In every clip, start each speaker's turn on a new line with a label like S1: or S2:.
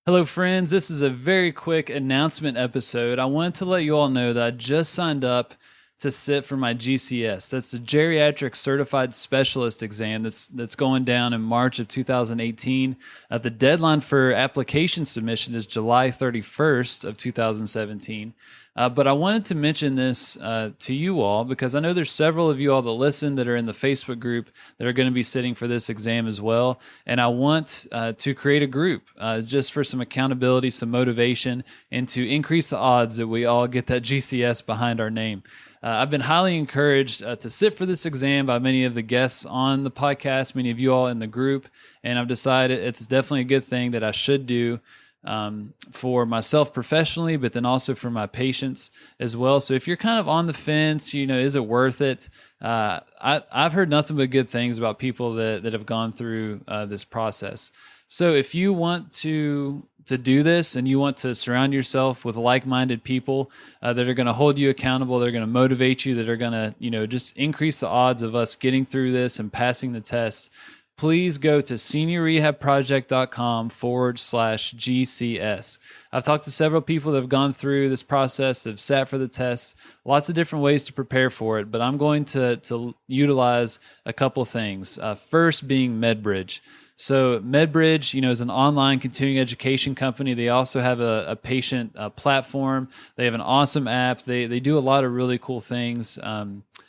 S1: Hello, friends. This is a very quick announcement episode. I wanted to let you all know that I just signed up to sit for my GCS. That's the Geriatric Certified Specialist exam that's going down in March of 2018. The deadline for application submission is July 31st of 2017. But I wanted to mention this to you all because I know there's several of you all that listen that are in the Facebook group that are going to be sitting for this exam as well. And I want to create a group just for some accountability, some motivation, and to increase the odds that we all get that GCS behind our name. I've been highly encouraged to sit for this exam by many of the guests on the podcast, many of you all in the group, and I've decided it's definitely a good thing that I should do for myself professionally, but then also for my patients as well. So if you're kind of on the fence, is it worth it? I've heard nothing but good things about people that have gone through this process. So if you want to do this and you want to surround yourself with like-minded people that are going to hold you accountable, they're going to motivate you, that are going to, just increase the odds of us getting through this and passing the test, please go to seniorrehabproject.com/GCS. I've talked to several people that have gone through this process, have sat for the tests, lots of different ways to prepare for it, but I'm going to utilize a couple things. First being MedBridge. So MedBridge, is an online continuing education company. They also have a patient platform. They have an awesome app. They do a lot of really cool things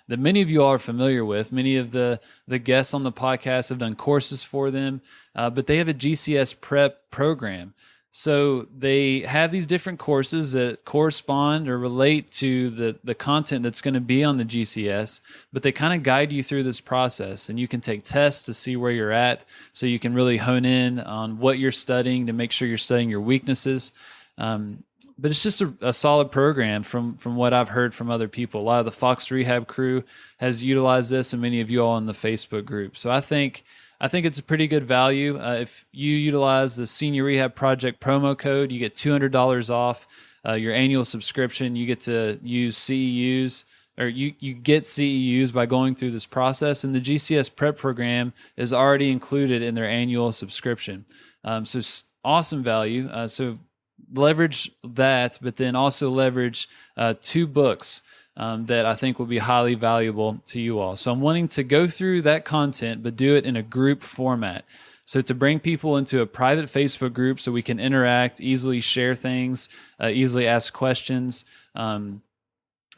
S1: that many of you all are familiar with. Many of the guests on the podcast have done courses for them, but they have a GCS Prep program. So they have these different courses that correspond or relate to the content that's going to be on the GCS, but they kind of guide you through this process, and you can take tests to see where you're at so you can really hone in on what you're studying to make sure you're studying your weaknesses. But it's just a solid program from what I've heard from other people. A lot of the Fox Rehab crew has utilized this, and many of you all in the Facebook group. So I think it's a pretty good value. If you utilize the Senior Rehab Project promo code, you get $200 off your annual subscription. You get to use CEUs, or you get CEUs by going through this process, and the GCS Prep program is already included in their annual subscription. So awesome value. So leverage that, but then also leverage 2 books that I think will be highly valuable to you all. So I'm wanting to go through that content, but do it in a group format. So to bring people into a private Facebook group so we can interact, easily share things, easily ask questions,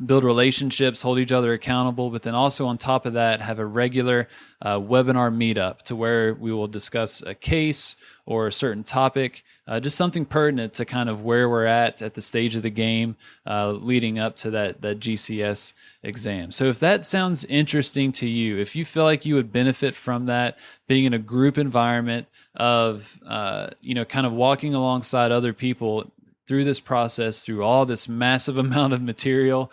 S1: build relationships, hold each other accountable, but then also on top of that, have a regular webinar meetup to where we will discuss a case or a certain topic, just something pertinent to kind of where we're at the stage of the game leading up to that GCS exam. So if that sounds interesting to you, if you feel like you would benefit from that, being in a group environment of, kind of walking alongside other people through this process, through all this massive amount of material,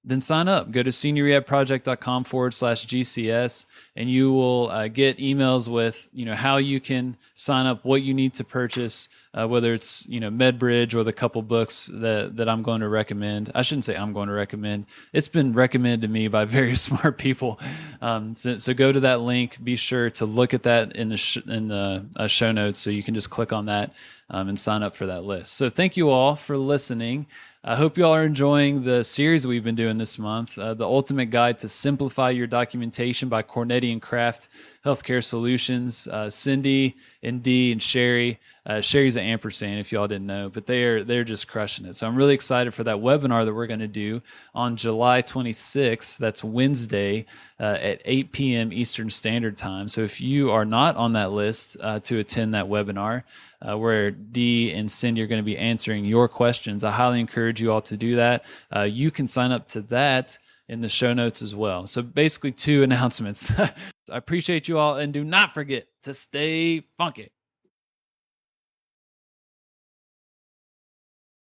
S1: then sign up. Go to seniorrehabproject.com/GCS, and you will get emails with, how you can sign up, what you need to purchase, whether it's, MedBridge or the couple books that I'm going to recommend. I shouldn't say I'm going to recommend. It's been recommended to me by very smart people. So go to that link. Be sure to look at that in the show notes, so you can just click on that and sign up for that list. So thank you all for listening. I hope you all are enjoying the series we've been doing this month, The Ultimate Guide to Simplify Your Documentation by Cornetti and Kraft Healthcare Solutions. Cindy and Dee and Sherry. Sherry's an ampersand, if y'all didn't know, but they're just crushing it. So I'm really excited for that webinar that we're going to do on July 26th. That's Wednesday at 8 p.m. Eastern Standard Time. So if you are not on that list to attend that webinar, where Dee and Cindy are going to be answering your questions, I highly encourage you all to do that. You can sign up to that in the show notes as well. So basically 2 announcements. I appreciate you all, and do not forget to stay funky.